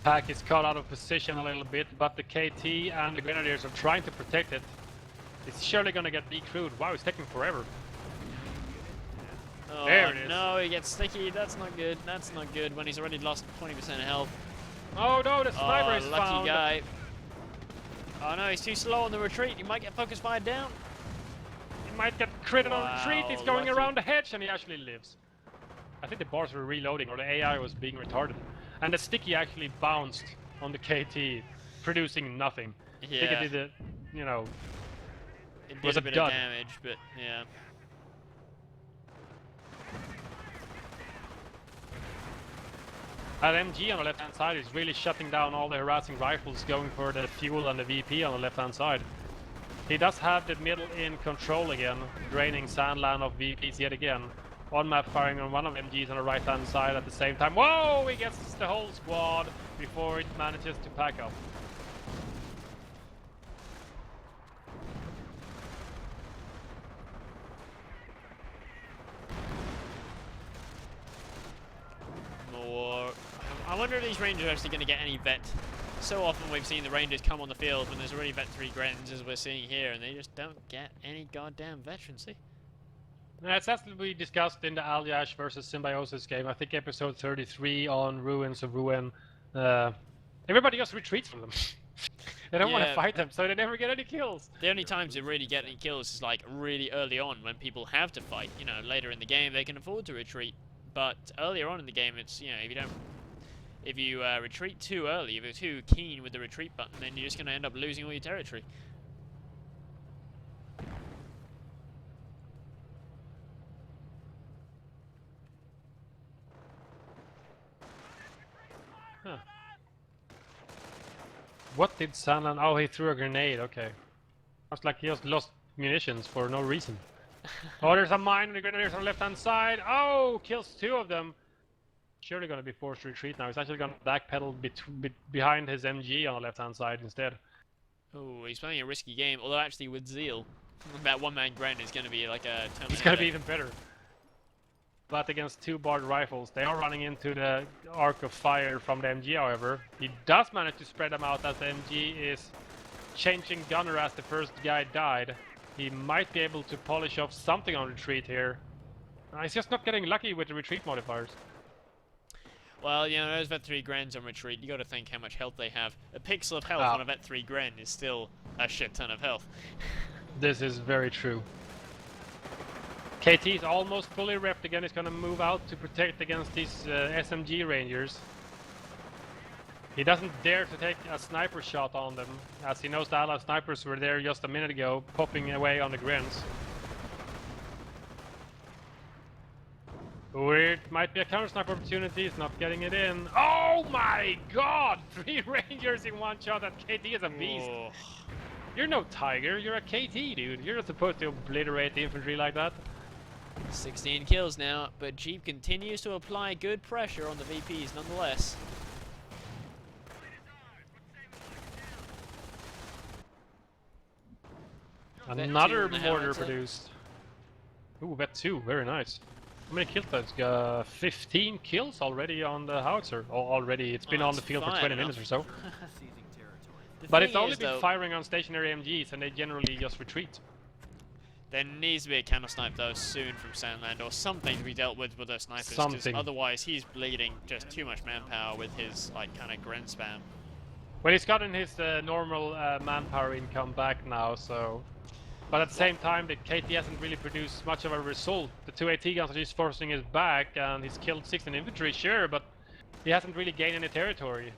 Pack is caught out of position a little bit, but the KT and the Grenadiers are trying to protect it. It's surely gonna get decrewed. Wow, it's taking forever. Oh, There it is. no, he gets sticky. That's not good. That's not good when he's already lost 20% of health. Oh no, the sniper Oh, is lucky found. guy. Oh no, he's too slow on the retreat. He might get focus fired down. He might get critted on Wow, retreat. It's going lucky. around the hedge, and he actually lives. I think the bars were reloading, or the AI was being retarded. And the sticky actually bounced on the KT, producing nothing. I think Yeah, it did you know, it was did a a bit dud. of damage, but yeah. That MG on the left-hand side is really shutting down all the harassing rifles going for the fuel and the VP on the left-hand side. He does have the middle in control again, draining Sandland of VPs yet again. On map firing on one of MGs on the right-hand side at the same time. Whoa! He gets the whole squad before it manages to pack up. More. I wonder if these Rangers are actually going to get any vet. So often we've seen the Rangers come on the field when there's already vet 3 Grens, as we're seeing here, and they just don't get any goddamn veterancy. It's as we discussed in the Alyash versus Symbiosis game. I think episode 33 on Ruins of Ruin. Everybody just retreats from them. They don't want to Yeah. fight them, so they never get any kills. The only times they really get any kills is like really early on when people have to fight. You know, later in the game they can afford to retreat, but earlier on in the game it's, you know, if you retreat too early, if you're too keen with the retreat button, then you're just going to end up losing all your territory. Huh. What did Sandland? Oh, he threw a grenade. Okay. Sounds like he just lost munitions for no reason. Oh, there's a mine on the Grenadiers on the left-hand side. Oh, kills 2 of them. Surely going to be forced to retreat now. He's actually going to backpedal behind his MG on the left-hand side instead. Oh, he's playing a risky game, although actually with Zeal, that one-man Gren is going to be like a Terminator. He's going to be even better. But against 2 barred rifles, they are running into the arc of fire from the MG, however. He does manage to spread them out as the MG is changing gunner as the first guy died. He might be able to polish off something on retreat here. He's just not getting lucky with the retreat modifiers. Well, you know, those Vet 3 Grens on retreat, you got to think how much health they have. A pixel of health Ah. on a Vet 3 Gren is still a shit ton of health. This is very true. KT is almost fully repped again. He's going to move out to protect against these SMG Rangers. He doesn't dare to take a sniper shot on them, as he knows the Allied snipers were there just a minute ago, popping away on the Grens. Or it might be a counter sniper opportunity. He's not getting it in. Oh my god! 3 Rangers in one shot. That KT is a beast. Oh. You're no tiger. You're a KT, dude. You're not supposed to obliterate the infantry like that. 16 kills now, but Jeep continues to apply good pressure on the VPs nonetheless. Another Vet 2 on the mortar howitzer. produced. Ooh, Vet 2. Very nice. How many kills? That's got 15 kills already on the howitzer. Oh, already. It's been Oh, on the that's field for fine 20 enough. minutes or so. Seizing territory. The But thing it's only is, been though, firing on stationary MGs, and they generally just retreat. there needs to be a counter snipe though soon from Sandland, or something to be dealt with those snipers. 'Cause Something. otherwise, he's bleeding just too much manpower with his like kind of gren spam. Well, he's gotten his normal manpower income back now, so... But at the same time, the KT hasn't really produced much of a result. The 2 AT guns are just forcing his back, and he's killed 16 infantry, sure, but he hasn't really gained any territory.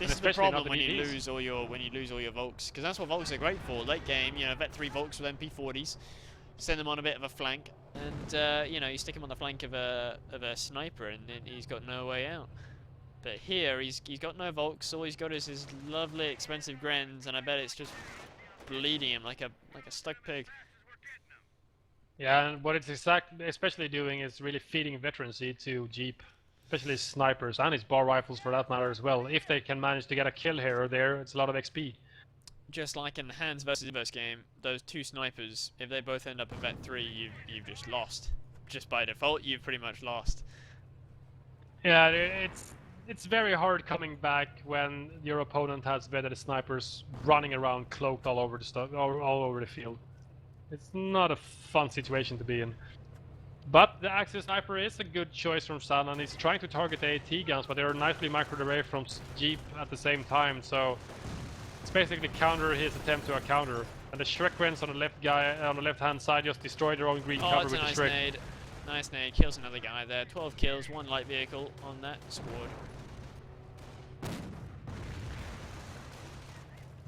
This is the especially not problem the when you DPs. lose all your Volks, because that's what Volks are great for. Late game, you know, Vet 3 Volks with MP40s, send them on a bit of a flank, and you know, you stick him on the flank of a sniper, and then he's got no way out. But here, he's got no Volks. All he's got is his lovely expensive Grens, and I bet it's just bleeding him like a stuck pig. Yeah, and what it's especially doing is really feeding veterancy to Jeep, especially his snipers and his bar rifles for that matter as well. If they can manage to get a kill here or there, it's a lot of XP. Just like in the Hands versus Inverse game, those two snipers, if they both end up at Vet 3, you've just lost. Just by default, you've pretty much lost. Yeah, it's very hard coming back when your opponent has vetted snipers running around cloaked all over the stuff, all over the field. It's not a fun situation to be in. But the Axis sniper is a good choice from Sandland. He's trying to target the AT guns, but they're nicely microed away from Jeep at the same time, so it's basically counter his attempt to a counter. And the Shrek Rens on the left hand side just destroyed their own green Oh, cover it's with a nice the Shrek. nade. Nice nade. Kills another guy there. 12 kills, 1 light vehicle on that squad.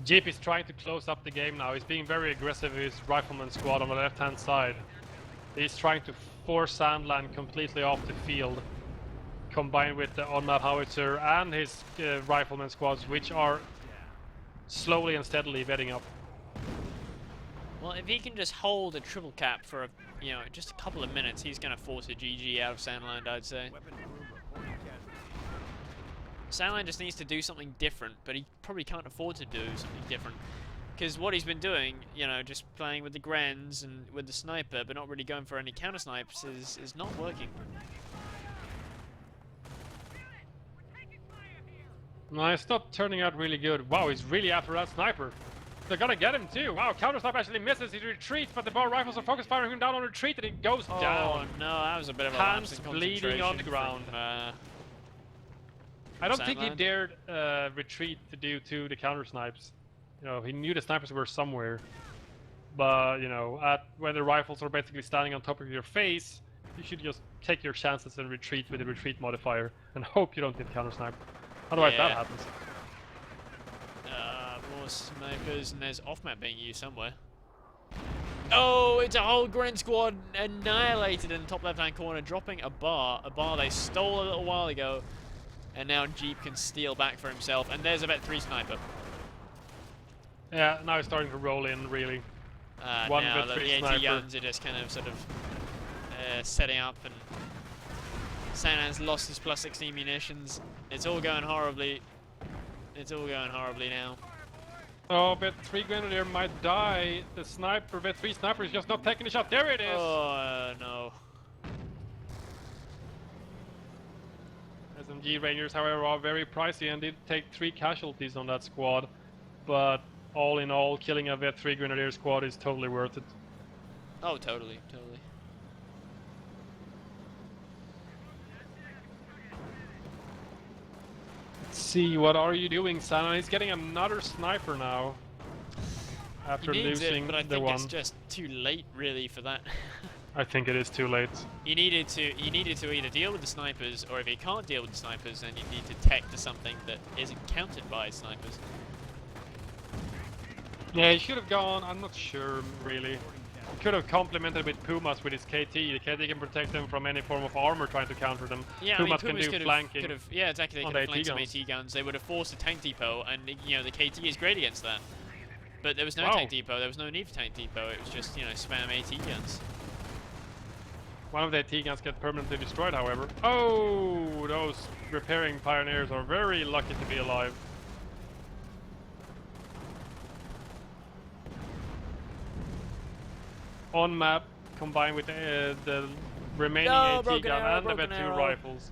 Jeep is trying to close up the game now. He's being very aggressive with his rifleman squad on the left hand side. He's trying to force Sandland completely off the field, combined with the on-map howitzer and his rifleman squads, which are slowly and steadily vetting up. Well, if he can just hold a triple cap for just a couple of minutes, he's going to force a GG out of Sandland, I'd say. Weapon room reporting casualties. Sandland just needs to do something different, but he probably can't afford to do something different. Because what he's been doing, just playing with the Grens and with the sniper, but not really going for any counter snipes, is not working. No, it's not turning out really good. Wow, he's really after that sniper. They're gonna get him too. Wow, counter sniper actually misses. He retreats, but the bar rifles are focus firing him down on retreat, and he goes Oh down. no, that was a bit of a Hands lapse in bleeding on the concentration ground. from, I don't think he Sandland. dared retreat due to the counter snipes. He knew the snipers were somewhere. But, when the rifles are basically standing on top of your face, you should just take your chances and retreat with the retreat modifier and hope you don't get counter sniper. Otherwise that Yeah. happens. More snipers, and there's off-map being used somewhere. Oh, it's a whole Gren squad annihilated in the top left-hand corner, dropping a bar they stole a little while ago, and now Jeep can steal back for himself, and there's a Vet 3 sniper. Yeah, now he's starting to roll in, really. One Now Vet that 3 the AT sniper. guns are just kind of setting up, and Sandland's lost his plus 16 munitions. It's all going horribly. It's all going horribly now. Oh, Vet 3 Grenadier might die. The sniper, Vet 3 sniper is just not taking the shot. There it is! Oh, no. SMG Rangers, however, are very pricey and did take 3 casualties on that squad. But all in all, killing a Vet 3 Grenadier squad is totally worth it. Oh, totally, totally. Let's see, what are you doing, Sana? He's getting another sniper now. After He needs losing it, but I the think one. it's just too late, really, for that. I think it is too late. He needed to either deal with the snipers, or if he can't deal with the snipers, then you need to tech to something that isn't countered by snipers. Yeah, he should have gone, I'm not sure, really. He could have complemented with Pumas with his KT. The KT can protect them from any form of armor trying to counter them. Yeah, Pumas I mean, can do flanking. yeah, exactly. They on could have the flanked some AT AT guns. They would have forced a tank depot, and the KT is great against that. But there was no Wow. tank depot. There was no need for tank depot. It was just spam AT guns. One of the AT guns get permanently destroyed, however. Oh, those repairing pioneers are very lucky to be alive. On map, combined with the remaining No, AT broken gun arrow, and the broken Vet 2 arrow. rifles.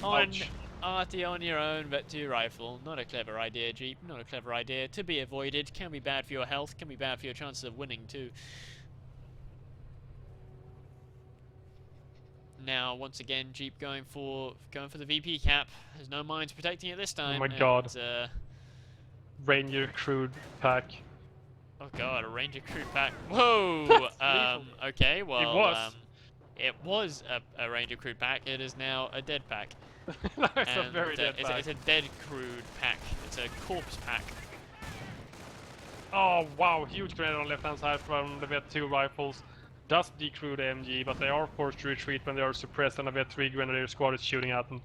On Ouch. arty on your own Vet 2 rifle. Not a clever idea, Jeep. Not a clever idea. To be avoided. Can be bad for your health. Can be bad for your chances of winning too. Now, once again, Jeep going for the VP cap. There's no mines protecting it this time. Oh my god. And, Ranger crude pack. oh god, a Ranger crude pack. Whoa! Okay, well, it was a Ranger crude pack. It is now a dead pack. It's a very dead pack. It's a dead crude pack. It's a corpse pack. Oh wow, huge grenade on left hand side from the Vet 2 rifles. Does decrude MG, but they are forced to retreat when they are suppressed and a Vet 3 Grenadier squad is shooting at them.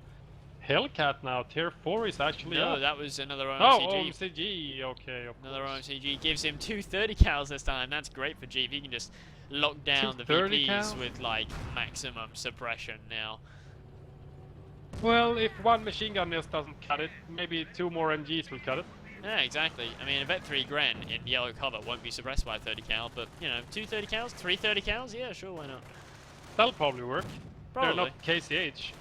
Hellcat now, tier 4 is actually No, up. that was another OMCG. Oh, OMCG, okay. Another OMCG gives him 230 cals this time. That's great for Jeep. He can just lock down the 230 VPs cal? with like maximum suppression now. Well, if one machine gun nest doesn't cut it, maybe 2 more MGs will cut it. Yeah, exactly. I mean, a Vet 3 Gren in yellow cover won't be suppressed by 30 cal, but you know, 230 cals, 330 cals, yeah, sure, why not? That'll probably work. Probably. They're not KCH.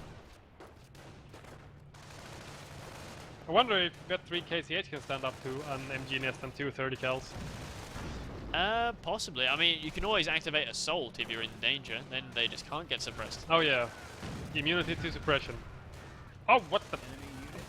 I wonder if Vet 3 KCH can stand up to an MG nest and 230 cals. Possibly. I mean, you can always activate Assault if you're in danger, then they just can't get suppressed. Oh yeah. Immunity to suppression. Oh, what the...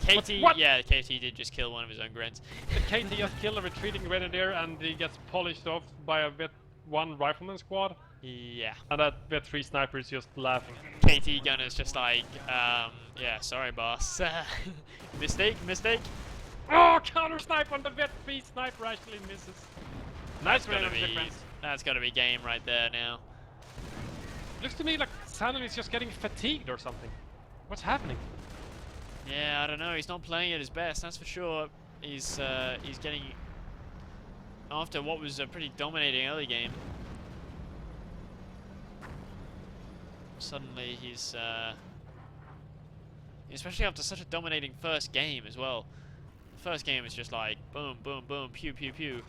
KT, What? yeah, KT did just kill one of his own Grens. The KT just killed a retreating Grenadier and he gets polished off by a Vet 1 Rifleman squad. Yeah. And that Vet 3 sniper is just laughing. KT gunner's just like, yeah, sorry boss. Mistake. Oh, counter snipe on the Vet 3 sniper actually misses. Nice random difference. That's gotta be game right there now. Looks to me like Sandland is just getting fatigued or something. What's happening? Yeah, I don't know. He's not playing at his best, that's for sure. He's getting after what was a pretty dominating early game. Suddenly he's especially after such a dominating first game as well. The first game was just like boom, boom, boom, pew, pew, pew.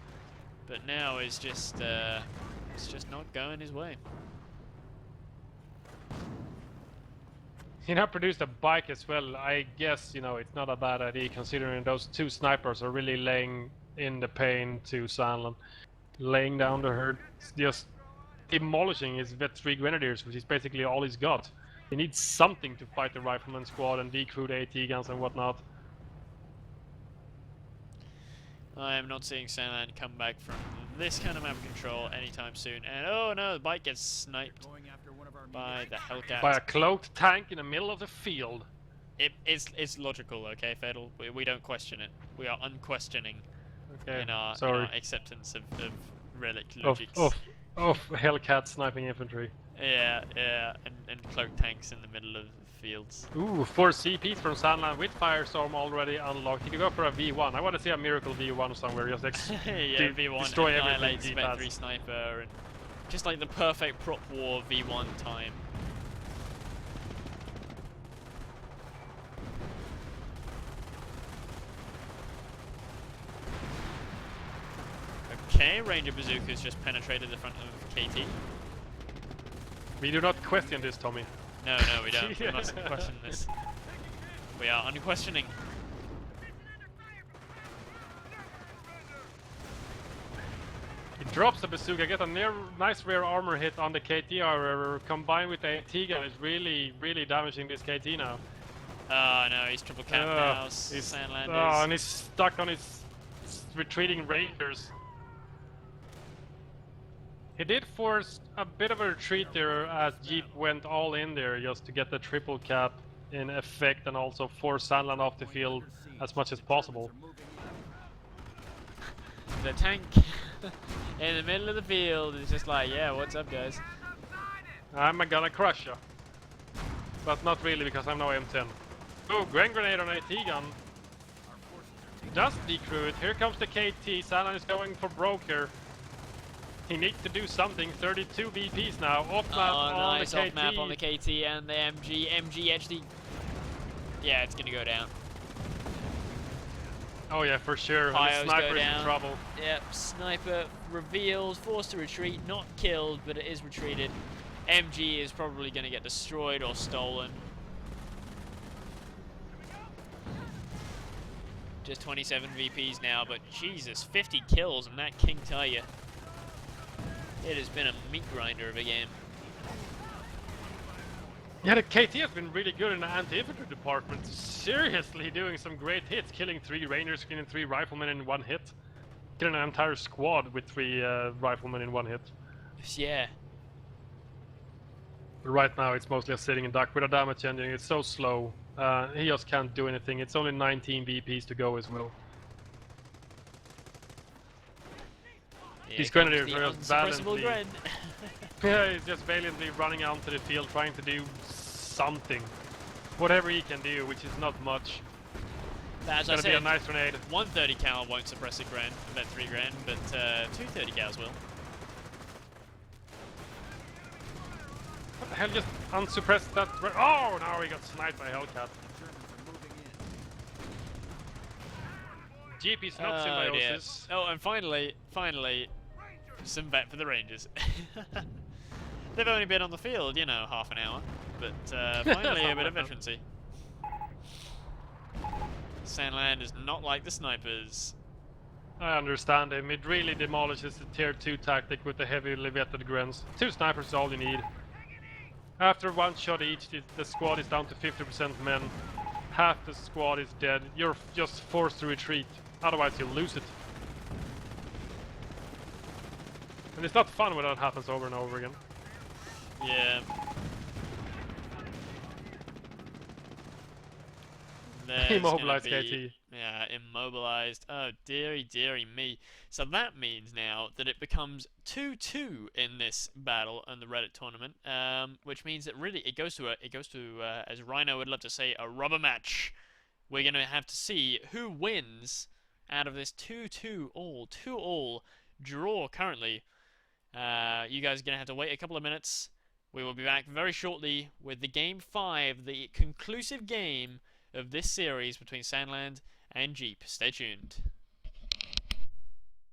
But now it's just not going his way. He now produced a bike as well. I guess, you know, it's not a bad idea considering those 2 snipers are really laying in the pain to Sandland. Laying down the herd, just demolishing his Vet 3 Grenadiers, which is basically all he's got. He needs something to fight the Rifleman squad and decrude AT guns and whatnot. I am not seeing Sandland come back from this kind of map control anytime soon. And oh no, the bike gets sniped by the Hellcat. By a cloaked tank in the middle of the field. It's logical, okay, Fatal? We don't question it. We are unquestioning Okay, in our acceptance of relic logics. Of Hellcat sniping infantry. Yeah, and cloaked tanks in the middle of the fields. Ooh, 4 CPs from Sandland with Firestorm already unlocked. He could go for a V1. I want to see a miracle V1 somewhere. Just yeah, V1 destroy annihilates everything. Vet 3 sniper, and just like the perfect prop war V1 time. Okay, Ranger Bazooka's just penetrated the front of KT. We do not question this, Tommy. No, we don't. We mustn't question this. We are unquestioning. He drops the bazooka, get a nice rear armor hit on the KT, however, combined with the AT gun is really damaging this KT now. Oh no, he's triple cap now, Sandland is. And he's stuck on his retreating Rangers. He did force a bit of a retreat there as Jeep went all in there just to get the triple cap in effect and also force Sandland off the field as much as possible. The tank in the middle of the field is just like, yeah, what's up guys? I'm gonna crush you. But not really because I'm no M10. Oh, Grand Grenade on AT gun. Just decrude. Here comes the KT. Sandland is going for broke here. He needs to do something. 32 VPs now. Off map on nice the KT. off map on the KT and the MG. MG actually, yeah, it's gonna go down. Oh yeah, for sure. And the Pyos sniper go is down. in trouble. Yep, sniper reveals, forced to retreat, not killed, but it is retreated. MG is probably gonna get destroyed or stolen. Just 27 VPs now, but Jesus, 50 kills on that King Tiger. It has been a meat grinder of a game. Yeah, the KT has been really good in the anti-infantry department. Seriously doing some great hits, killing 3 Rangers, killing 3 riflemen in 1 hit. Killing an entire squad with 3 riflemen in 1 hit. Yeah. But right now it's mostly a sitting duck with a damage engine. It's so slow. He just can't do anything. It's only 19 VPs to go as well. Here He's going to comes do the just unsuppressible valiantly. Gren. Yeah, he's just valiantly running onto the field trying to do something. Whatever he can do, which is not much. As It's I gonna be a said, nice grenade. 130 cal won't suppress a Gren, about 3 Gren, but 230 cals will. What the hell, just unsuppressed that. Oh, now he got sniped by Hellcat. The Germans are moving in. GP's not Oh, symbiosis. dear. Oh, and finally, some vet for the Rangers. They've only been on the field, you know, half an hour, but finally a bit of efficiency. Sandland is not like the snipers. I understand him. It really demolishes the tier 2 tactic with the heavily vetted Grens. 2 snipers is all you need. After 1 shot each, the squad is down to 50% men. Half the squad is dead. You're just forced to retreat. Otherwise you'll lose it. And it's not fun when that happens over and over again. Yeah. There's Immobilized gonna be- KT. Yeah, immobilized. Oh, dearie me. So that means now that it becomes 2-2 in this battle in the Reddit tournament, which means that really it goes to as Rhino would love to say, a rubber match. We're gonna have to see who wins out of this 2-2 all draw currently. You guys are gonna have to wait a couple of minutes. We will be back very shortly with the game 5, the conclusive game of this series between Sandland and Jeep. Stay tuned.